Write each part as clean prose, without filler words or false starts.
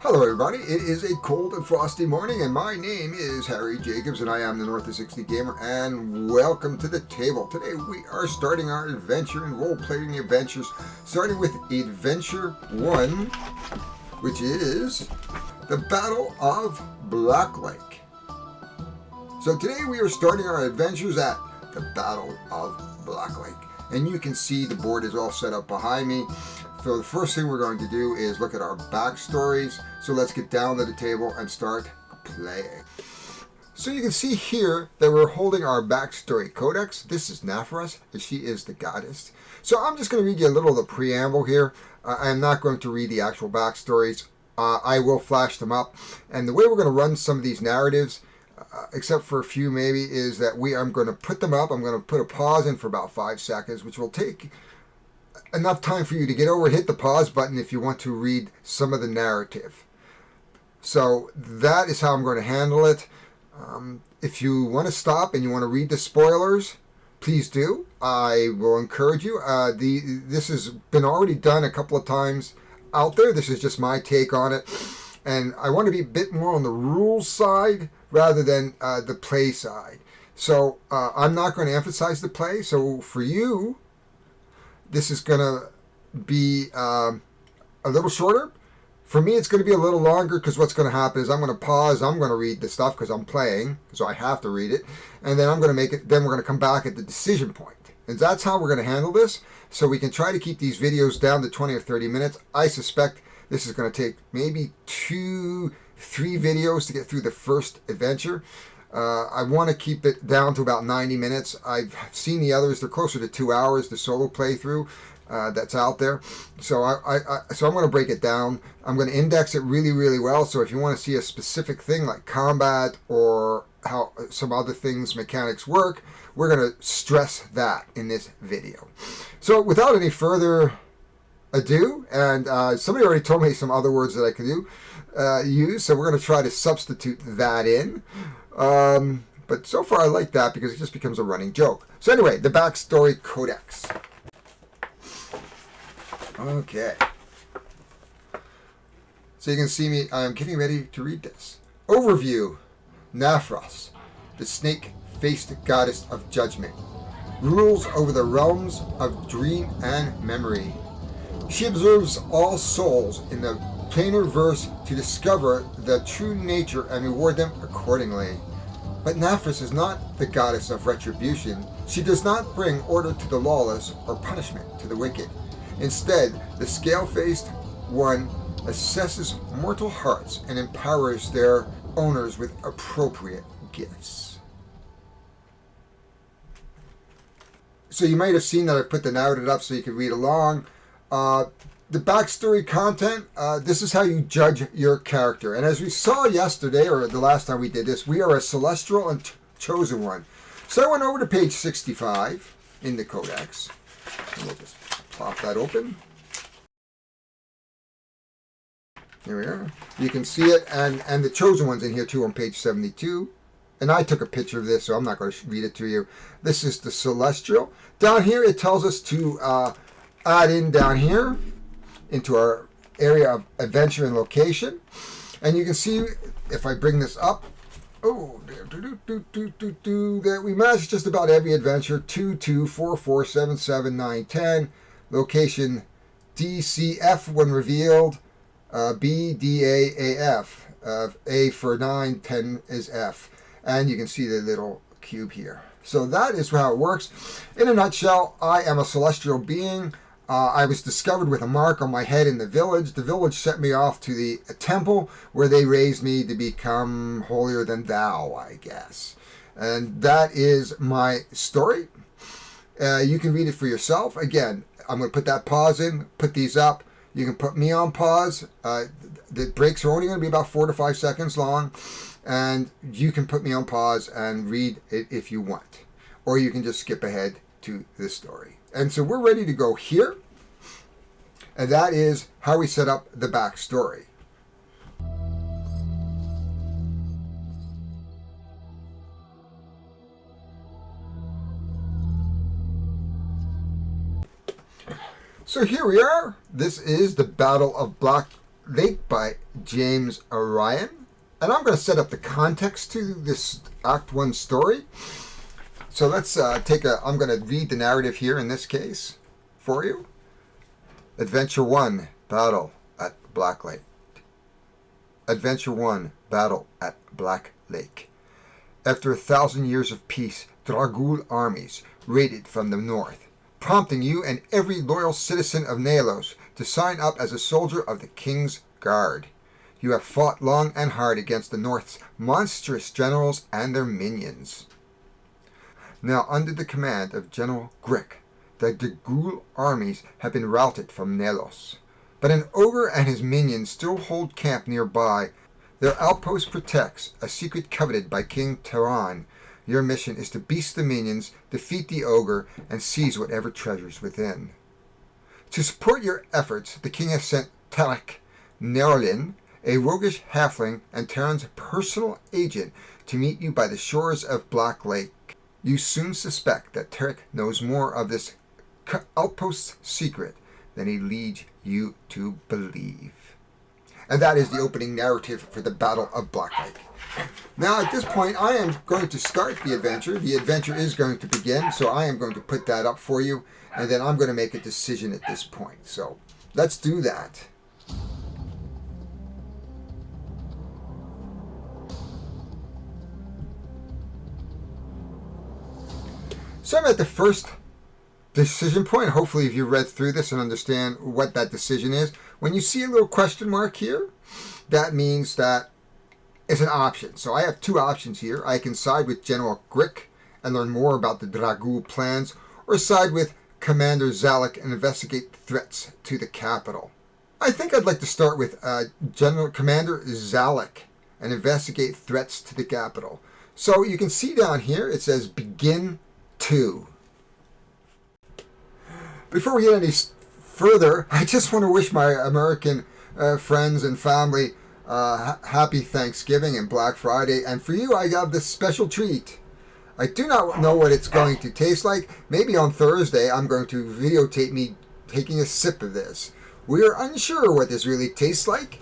Hello everybody, it is a cold and frosty morning and my name is Harry Jacobs and I am the North of 60 Gamer and welcome to the table. Today we are starting our adventure and role-playing adventures, starting with Adventure 1, which is the Battle of Black Lake. So today we are starting our adventures at the Battle of Black Lake. And you can see the board is all set up behind me. So the first thing we're going to do is look at our backstories. So let's get down to the table and start playing. So you can see here that we're holding our Backstory Codex. This is Naphras, and she is the goddess. So I'm just going to read you a little of the preamble here. I am not going to read the actual backstories. I will flash them up. And the way we're going to run some of these narratives, except for a few maybe, is that I'm going to put them up. I'm going to put a pause in for about 5 seconds, which will take enough time for you to get over, hit the pause button if you want to read some of the narrative. So that is how I'm going to handle it. If you want to stop and you want to read the spoilers, please do. I will encourage you. This has been already done a couple of times out there. This is just my take on it. And I want to be a bit more on the rules side rather than the play side. So I'm not going to emphasize the play. So for you, this is going to be a little shorter. For me, it's going to be a little longer because what's going to happen is I'm going to pause. I'm going to read the stuff because I'm playing, so I have to read it. And then I'm going to make it. Then we're going to come back at the decision point. And that's how we're going to handle this. So we can try to keep these videos down to 20 or 30 minutes. I suspect this is going to take maybe 2-3 videos to get through the first adventure. I want to keep it down to about 90 minutes. I've seen the others. They're closer to 2 hours, the solo playthrough that's out there. So so I'm going to break it down. I'm going to index it really, really well. So if you want to see a specific thing like combat or how some other things, mechanics work, we're going to stress that in this video. So without any further ado, and somebody already told me some other words that I could use, so we're going to try to substitute that in. But so far I like that because it just becomes a running joke. So anyway, the Backstory Codex. Okay. So you can see me, I'm getting ready to read this. Overview. Naphras, the snake-faced goddess of judgment, rules over the realms of dream and memory. She observes all souls in the planar verse to discover the true nature and reward them accordingly. But Naphras is not the goddess of retribution. She does not bring order to the lawless or punishment to the wicked. Instead, the scale-faced one assesses mortal hearts and empowers their owners with appropriate gifts. So you might have seen that I put the narrative up so you can read along. The backstory content, this is how you judge your character. And as we saw yesterday, or the last time we did this, we are a celestial and chosen one. So I went over to page 65 in the Codex. And we'll just plop that open. Here we are. You can see it, and the chosen one's in here too on page 72. And I took a picture of this, so I'm not going to read it to you. This is the celestial. Down here, it tells us to add in down here into our area of adventure and location. And you can see, if I bring this up, that we match just about every adventure. 2, 2, 4, 4, 7, 7, 9, 10. Location DCF when revealed. B, D, A, A, F. A for 9, 10 is F. And you can see the little cube here. So that is how it works. In a nutshell, I am a celestial being. I was discovered with a mark on my head in the village. The village sent me off to the temple where they raised me to become holier than thou, I guess. And that is my story. You can read it for yourself. Again, I'm going to put that pause in, put these up. You can put me on pause. The breaks are only going to be about 4 to 5 seconds long. And you can put me on pause and read it if you want. Or you can just skip ahead to this story. And so we're ready to go here. And that is how we set up the backstory. So here we are. This is the Battle of Black Lake by James Ryan. And I'm going to set up the context to this Act 1 story. So let's I'm going to read the narrative here in this case for you. Adventure 1, Battle at Black Lake. Adventure 1, Battle at Black Lake. After 1,000 years of peace, Dragul armies raided from the north, prompting you and every loyal citizen of Nalos to sign up as a soldier of the King's Guard. You have fought long and hard against the North's monstrous generals and their minions. Now, under the command of General Grick, the Dragul armies have been routed from Nalos. But an ogre and his minions still hold camp nearby. Their outpost protects a secret coveted by King Tehran. Your mission is to beast the minions, defeat the ogre, and seize whatever treasures within. To support your efforts, the king has sent Tarek Nerlin, a roguish halfling and Tehran's personal agent, to meet you by the shores of Black Lake. You soon suspect that Tarek knows more of this outpost's secret than he leads you to believe. And that is the opening narrative for the Battle of Black Lake. Now, at this point, I am going to start the adventure. The adventure is going to begin, so I am going to put that up for you, and then I'm going to make a decision at this point. So, let's do that. So I'm at the first decision point. Hopefully, if you read through this and understand what that decision is, when you see a little question mark here, that means that it's an option. So I have two options here. I can side with General Grick and learn more about the Dragul plans, or side with Commander Zalek and investigate threats to the capital. I think I'd like to start with Commander Zalek and investigate threats to the capital. So you can see down here it says Begin 2. Before we get any further, I just want to wish my American friends and family happy Thanksgiving and Black Friday. And for you, I have this special treat. I do not know what it's going to taste like. Maybe on Thursday, I'm going to videotape me taking a sip of this. We are unsure what this really tastes like.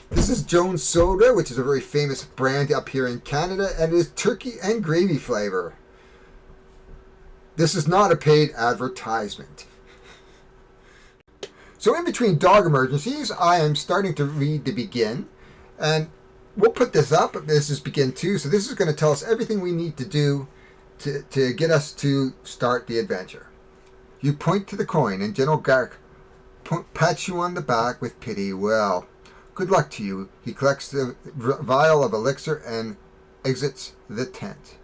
This is Jones Soda, which is a very famous brand up here in Canada, and it is turkey and gravy flavor. This is not a paid advertisement. So in between dog emergencies, I am starting to read the Begin, and we'll put this up. This is Begin 2, so this is going to tell us everything we need to do to get us to start the adventure. You point to the coin, and General Gark pats you on the back with pity. Well, good luck to you. He collects the vial of elixir and exits the tent.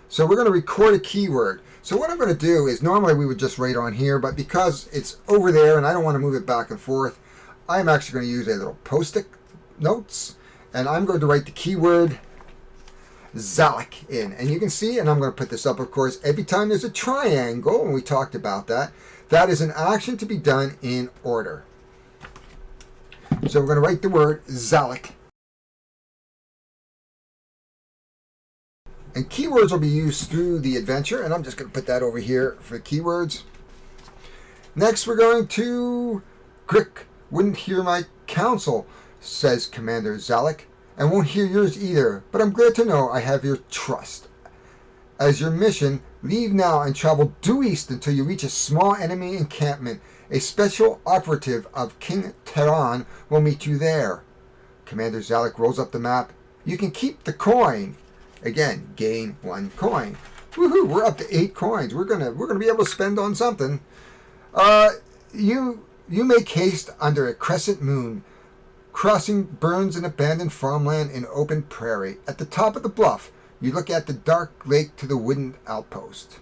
So we're going to record a keyword. So what I'm going to do is, normally we would just write on here, but because it's over there and I don't want to move it back and forth, I'm actually going to use a little post-it notes, and I'm going to write the keyword Zalek in. And you can see, and I'm going to put this up, of course, every time there's a triangle, and we talked about that, that is an action to be done in order. So we're going to write the word Zalek. And keywords will be used through the adventure, and I'm just going to put that over here for keywords. Next, we're going to Grick wouldn't hear my counsel, says Commander Zalek, and won't hear yours either, but I'm glad to know I have your trust. As your mission, leave now and travel due east until you reach a small enemy encampment. A special operative of King Tehran will meet you there. Commander Zalek rolls up the map. You can keep the coin. Again, gain 1 coin. Woohoo! We're up to 8 coins. We're gonna be able to spend on something. You make haste under a crescent moon, crossing burns and abandoned farmland in open prairie. At the top of the bluff, you look at the dark lake to the wooden outpost.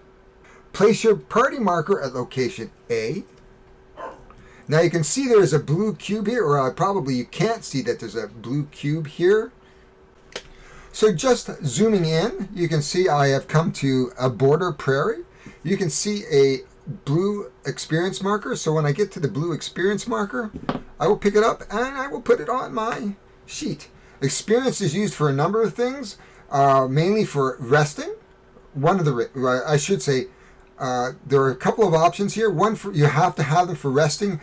Place your party marker at location A. Now you can see there is a blue cube here, or probably you can't see that there's a blue cube here. So just zooming in, you can see I have come to a border prairie. You can see a blue experience marker. So when I get to the blue experience marker, I will pick it up and I will put it on my sheet. Experience is used for a number of things, mainly for resting. I should say, there are a couple of options here. One, you have to have them for resting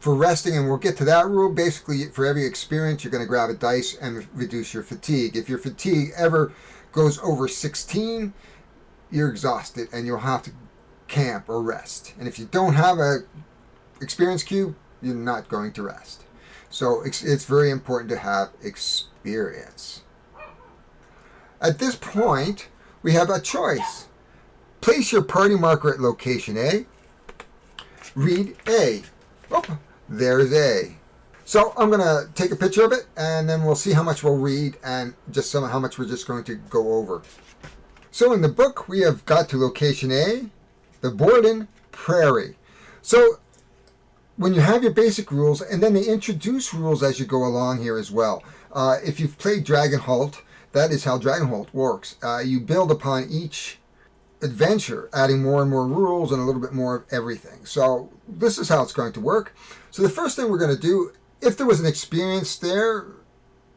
for resting, and we'll get to that rule. Basically, for every experience, you're going to grab a dice and reduce your fatigue. If your fatigue ever goes over 16, you're exhausted and you'll have to camp or rest. And if you don't have a experience cube, you're not going to rest. So it's very important to have experience. At this point, we have a choice. Place your party marker at location A. Read A. Oh, there's A. So I'm going to take a picture of it, and then we'll see how much we'll read and just how much we're just going to go over. So in the book, we have got to location A, the Borden Prairie. So when you have your basic rules, and then they introduce rules as you go along here as well. If you've played Dragonholt, that is how Dragonholt works. You build upon each adventure, adding more and more rules and a little bit more of everything. So this is how it's going to work. So the first thing we're going to do, if there was an experience there,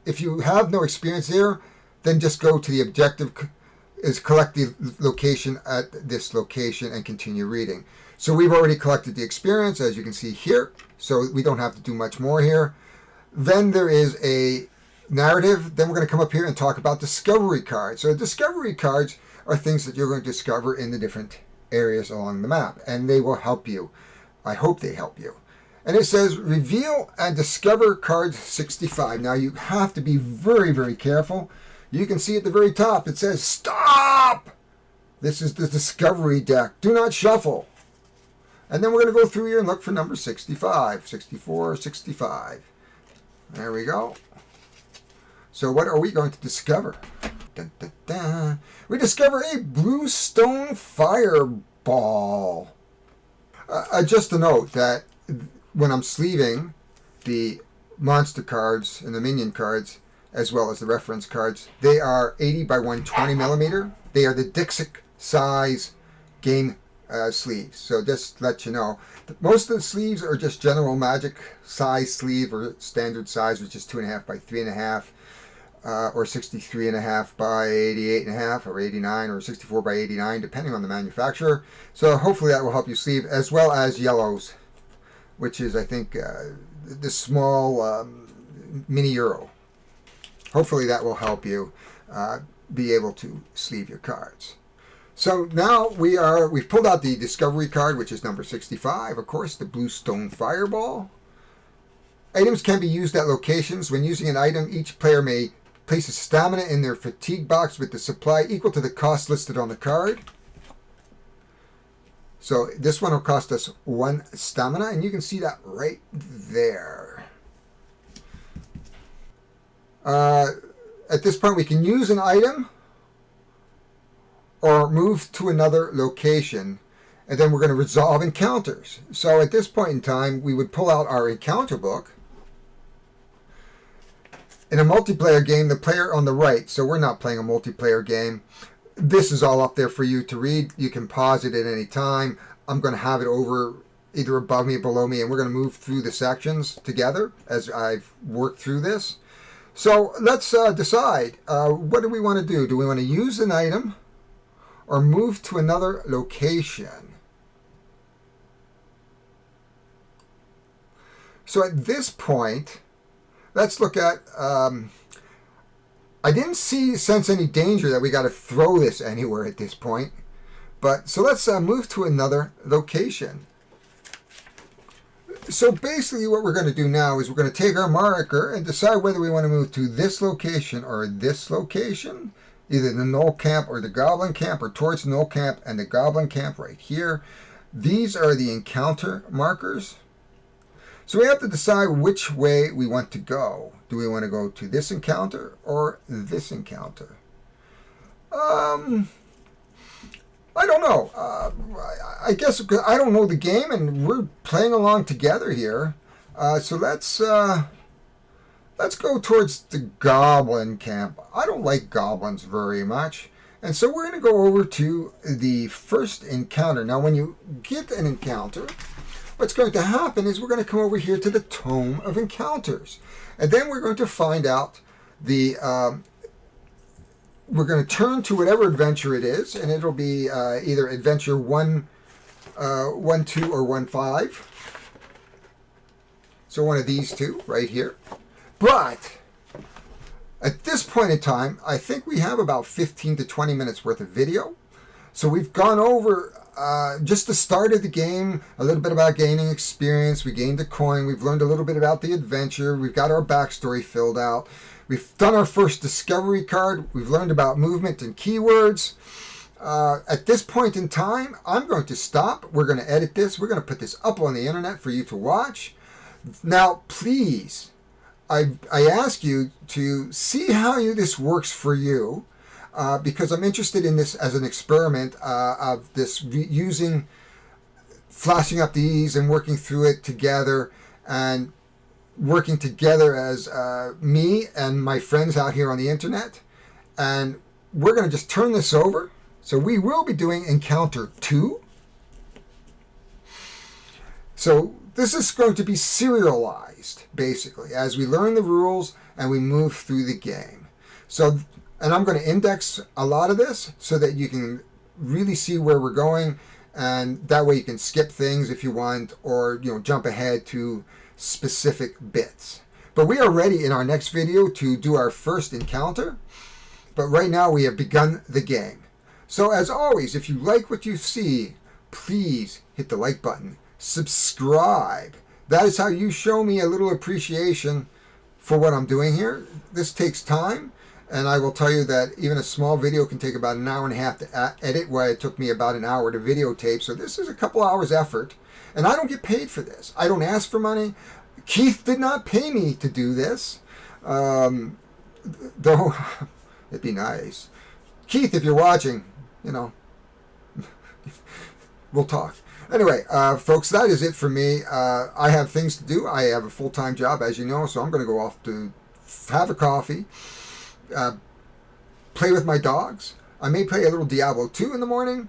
if you have no experience there, then just go to the objective, is collect the location at this location and continue reading. So we've already collected the experience, as you can see here, so we don't have to do much more here. Then there is a narrative. Then we're going to come up here and talk about discovery cards. So discovery cards are things that you're going to discover in the different areas along the map, and they will help you. I hope they help you. And it says reveal and discover card 65. Now you have to be very, very careful. You can see at the very top it says stop. This is the discovery deck. Do not shuffle. And then we're going to go through here and look for number 65, 64, 65. There we go. So what are we going to discover? Dun, dun, dun. We discover a bluestone fireball. Just a note that when I'm sleeving the monster cards and the minion cards, as well as the reference cards, they are 80 by 120 millimeter. They are the Dixit size game sleeves. So just to let you know, most of the sleeves are just general magic size sleeve or standard size, which is 2.5 by 3.5. Or 63.5 by 88.5 or 89 or 64 by 89, depending on the manufacturer. So hopefully that will help you sleeve, as well as yellows, which is, I think, the small mini Euro. Hopefully that will help you be able to sleeve your cards. So now we've pulled out the discovery card, which is number 65, of course, the Bluestone Fireball. Items can be used at locations. When using an item, each player may place a stamina in their fatigue box with the supply equal to the cost listed on the card. So this one will cost us 1 stamina, and you can see that right there. At this point, we can use an item or move to another location, and then we're going to resolve encounters. So at this point in time, we would pull out our encounter book. In a multiplayer game, the player on the right, so we're not playing a multiplayer game. This is all up there for you to read. You can pause it at any time. I'm going to have it over either above me or below me, and we're going to move through the sections together as I've worked through this. So let's decide, what do we want to do? Do we want to use an item or move to another location? So at this point, let's look at, I didn't sense any danger that we got to throw this anywhere at this point. But so let's move to another location. So basically what we're going to do now is we're going to take our marker and decide whether we want to move to this location or this location, either the Knoll Camp or the Goblin Camp, or towards the Knoll Camp and the Goblin Camp right here. These are the encounter markers. So we have to decide which way we want to go. Do we want to go to this encounter or this encounter? I don't know. I guess I don't know the game, and we're playing along together here. So let's go towards the Goblin Camp. I don't like goblins very much. And so we're going to go over to the first encounter. Now, when you get an encounter, what's going to happen is we're going to come over here to the Tome of Encounters. And then we're going to find out the... we're going to turn to whatever adventure it is, and it'll be either adventure 1, 2, or 1, 5. So one of these two right here. But at this point in time, I think we have about 15 to 20 minutes worth of video. So we've gone over just the start of the game, a little bit about gaining experience. We gained a coin. We've learned a little bit about the adventure. We've got our backstory filled out. We've done our first discovery card. We've learned about movement and keywords. At this point in time, I'm going to stop. We're going to edit this. We're going to put this up on the internet for you to watch. Now, please, I ask you to see how this works for you, because I'm interested in this as an experiment of this using, flashing up these and working through it together and working together as me and my friends out here on the internet. And we're going to just turn this over. So we will be doing encounter 2. So this is going to be serialized, basically, as we learn the rules and we move through the game. So, and I'm going to index a lot of this so that you can really see where we're going, and that way you can skip things if you want, or jump ahead to specific bits. But we are ready in our next video to do our first encounter. But right now we have begun the game. So as always, if you like what you see, please hit the like button. Subscribe. That is how you show me a little appreciation for what I'm doing here. This takes time, and I will tell you that even a small video can take about an hour and a half to edit, where it took me about an hour to videotape. So this is a couple hours effort, and I don't get paid for this. I don't ask for money. Keith did not pay me to do this, though it'd be nice. Keith, if you're watching, we'll talk. Anyway, folks, that is it for me. I have things to do. I have a full-time job, as you know, so I'm going to go off to have a coffee, play with my dogs. I may play a little Diablo 2 in the morning,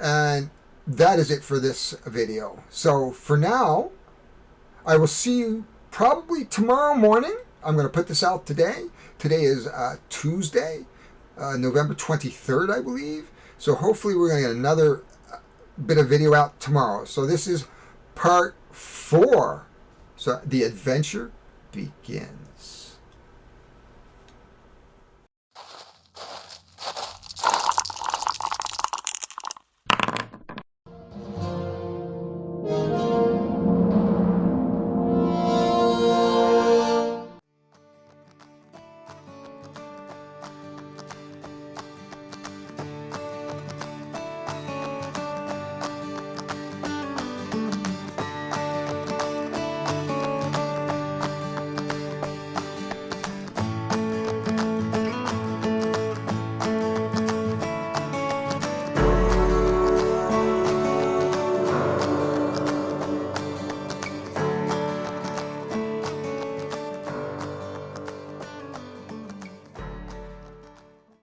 and that is it for this video. So for now, I will see you probably tomorrow morning. I'm going to put this out today. Today is Tuesday, November 23rd, I believe. So hopefully we're going to get another bit of video out tomorrow. So this is part 4. So the adventure begins.